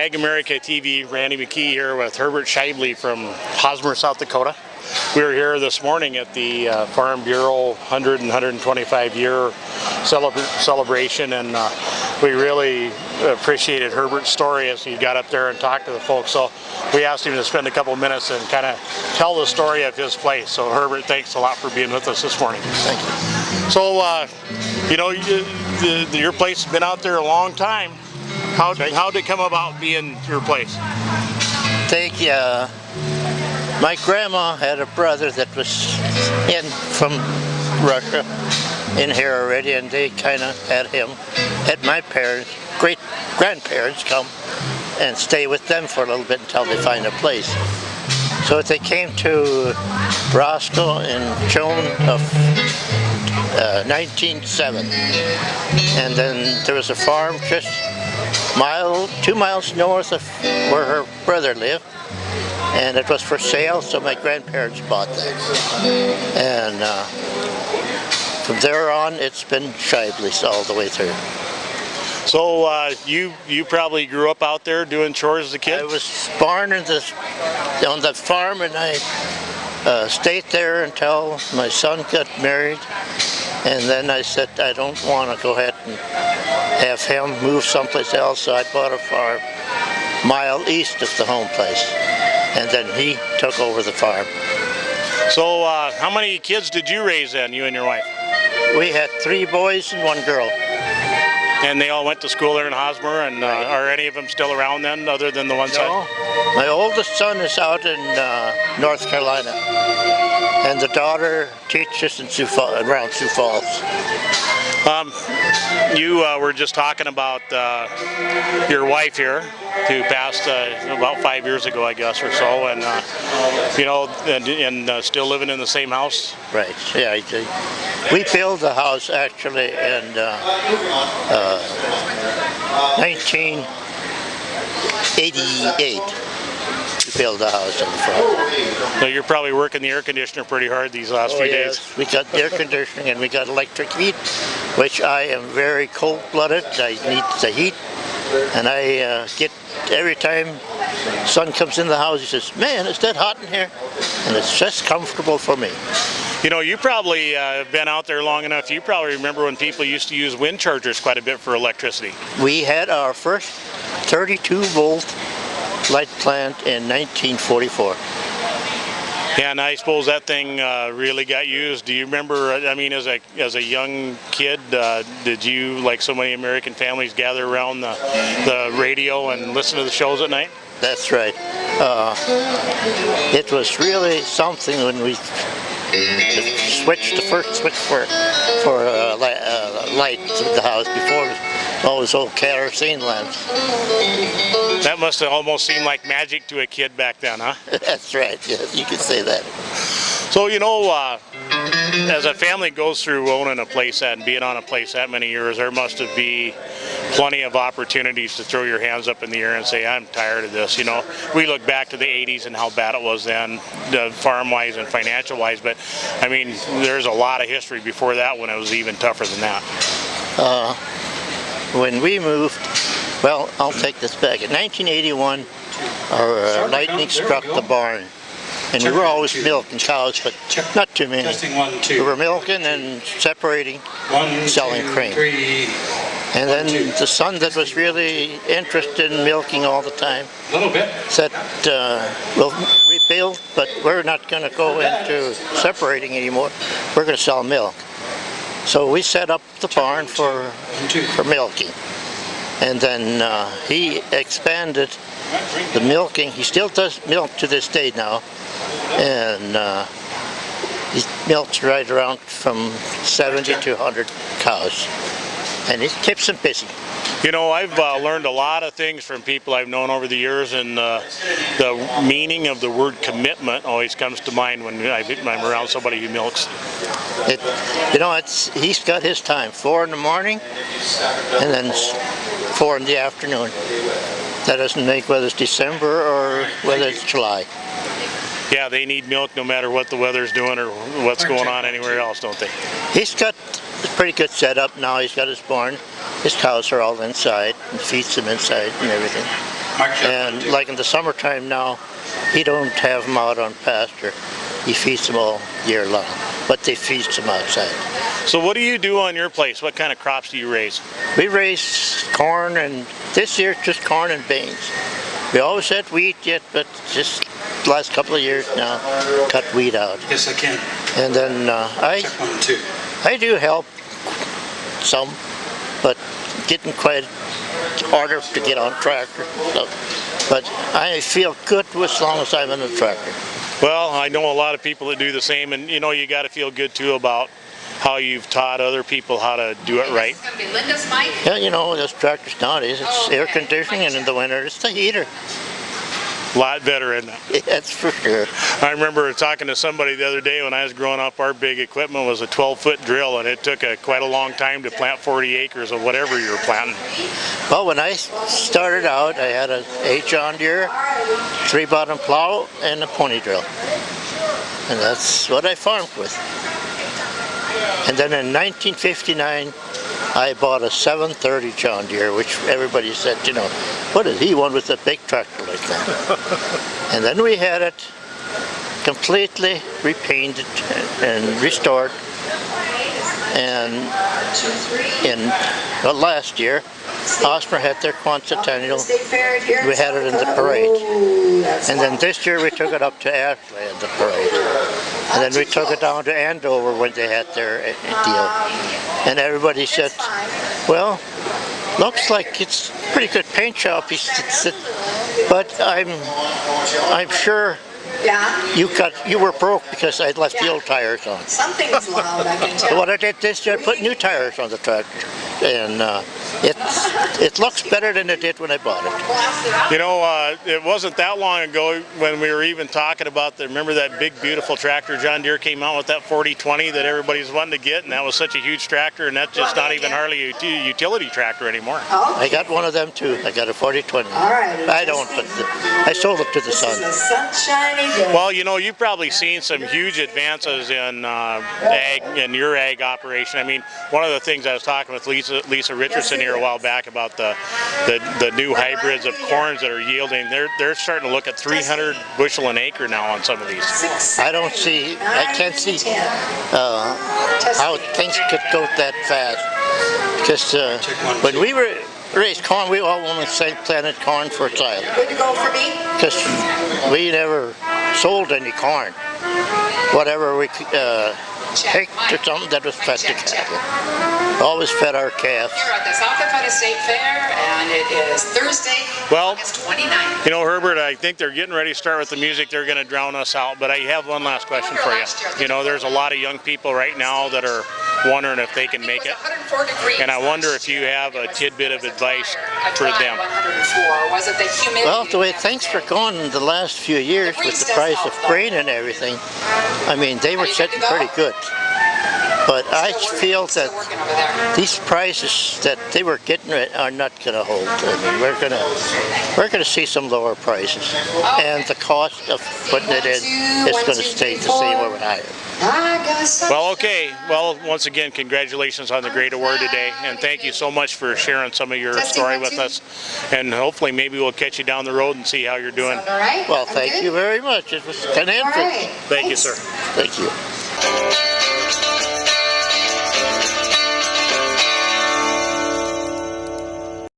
AgAmerica TV, Randy McKee here with Herbert Schaible from Hosmer, South Dakota. We were here this morning at the Farm Bureau 100 and 125 year celebration, and we really appreciated Herbert's story as he got up there and talked to the folks. So we asked him to spend a couple minutes and kind of tell the story of his place. So Herbert, thanks a lot for being with us this morning. Thank you. So, you know, your place has been out there a long time. How did it come about being your place? My grandma had a brother that was in from Russia, in here already, and they kind of had my parents, great-grandparents come and stay with them for a little bit until they find a place. So they came to Roscoe in June of 1907, and then there was a farm just 2 miles north of where her brother lived, and it was for sale, so my grandparents bought that. And from there on, it's been Scheible's all the way through. So you probably grew up out there doing chores as a kid? I was born on the farm, and I stayed there until my son got married, and then I said I don't want to go ahead and have him move someplace else, so I bought a farm a mile east of the home place, and then he took over the farm. So how many kids did you raise then, you and your wife? We had 3 boys and 1 girl. And they all went to school there in Hosmer, and are any of them still around then, other than the one side? No. My oldest son is out in North Carolina, and the daughter teaches in around Sioux Falls. You were just talking about your wife here, who passed about 5 years ago, I guess, or so, and you know, and still living in the same house. Right. Yeah. We built the house actually in 1988. We built the house in the front. So you're probably working the air conditioner pretty hard these last few days. We got air conditioning and we got electric heat, which I am very cold-blooded. I need the heat, and I get every time son comes in the house, he says, "Man, it's that hot in here," and it's just comfortable for me. You know, you probably have been out there long enough. You probably remember when people used to use wind chargers quite a bit for electricity. We had our first 32-volt light plant in 1944. Yeah, and I suppose that thing really got used. Do you remember, I mean, as a young kid, did you, like so many American families, gather around the radio and listen to the shows at night? That's right. It was really something when we switched the first switch for light to the house. Before it was always old kerosene lamps. That must have almost seemed like magic to a kid back then, huh? That's right, yes, you could say that. So, you know, as a family goes through owning a playset and being on a place that many years, there must have been plenty of opportunities to throw your hands up in the air and say, I'm tired of this. You know, we look back to the 80s and how bad it was then, farm-wise and financial-wise, but I mean, there's a lot of history before that when it was even tougher than that. When we moved, well, I'll take this back. In 1981, our lightning struck the barn. And we were always milking cows, but not too many. We were milking and separating, selling cream. And then the son that was really interested in milking all the time said, we'll rebuild, but we're not going to go into separating anymore. We're going to sell milk. So we set up the barn for milking. And then he expanded the milking. He still does milk to this day now. And he milks right around from 70 to 100 cows, and it keeps him busy. You know, I've learned a lot of things from people I've known over the years, and the meaning of the word commitment always comes to mind when I'm around somebody who milks. You know, he's got his time, 4 in the morning and then 4 in the afternoon. That doesn't make whether it's December or whether it's July. Yeah, they need milk no matter what the weather's doing or what's going on anywhere else, don't they? He's got a pretty good setup now. He's got his barn. His cows are all inside and feeds them inside and everything. And like in the summertime now, he don't have them out on pasture. He feeds them all year long, but they feed them outside. So what do you do on your place? What kind of crops do you raise? We raise corn, and this year it's just corn and beans. We always had wheat yet, but just the last couple of years now, cut wheat out. Yes, I can. And then Check 1 and 2. I do help some, but getting quite harder to get on tractor. So, but I feel good as long as I'm in the tractor. Well, I know a lot of people that do the same, and you know, you got to feel good too about how you've taught other people how to do it right. Yeah, you know, those tractors nowadays, it's air conditioning, and in the winter it's the heater. A lot better, isn't it? Yeah, that's for sure. I remember talking to somebody the other day when I was growing up. Our big equipment was a 12-foot drill, and it took quite a long time to plant 40 acres of whatever you were planting. Well, when I started out, I had a John Deere 3-bottom plow and a pony drill, and that's what I farmed with. And then in 1959, I bought a 730 John Deere, which everybody said, you know, what is he want with a big tractor like that? And then we had it completely repainted and restored. And in last year, Hosmer had their quincentennial. We had it in the parade. And then this year we took it up to Ashley in the parade. And then we took it down to Andover when they had their deal. And everybody said, well, looks like it's a pretty good paint job. But I'm sure you were broke because I left the old tires on. Something's loud, I can tell. What I did this year, I put new tires on the tractor, and it looks better than it did when I bought it. You know, it wasn't that long ago when we were even talking about remember that big, beautiful tractor John Deere came out with, that 4020 that everybody's wanting to get, and that was such a huge tractor, and that's just not even hardly a utility tractor anymore. I got one of them too. I got a 4020. All right. I don't, but I sold it to the son. The sunshiny day. Well, you know, you've probably seen some huge advances in in your ag operation. I mean, one of the things I was talking with Lisa Richardson here a while back about the new hybrids of corns that are yielding. They're starting to look at 300 bushel an acre now on some of these. I can't see how things could go that fast. Because when we raised corn, we all only planted corn for its island. Good to go for me? Because we never sold any corn. Whatever we picked or something that was fed to cattle. Always fed our calves. Here at the South Dakota State Fair, and it is Thursday, August 29th. You know, Herbert, I think they're getting ready to start with the music. They're going to drown us out, but I have one last question for you. You know, there's a lot of young people right now that are wondering if they can make it, and I wonder if you have a tidbit of advice for them. Well, the way things were going in the last few years with the price of grain and everything, I mean, they were sitting pretty good. But I feel that these prices that they were getting are not going to hold. I mean, we're going to see some lower prices, and the cost of putting it in is going to stay the same or higher. Well, okay. Well, once again, congratulations on the great award today, and thank you so much for sharing some of your story with us. And hopefully, maybe we'll catch you down the road and see how you're doing. Well, thank you very much. It was kind of interesting. Thank you, sir. Thank you.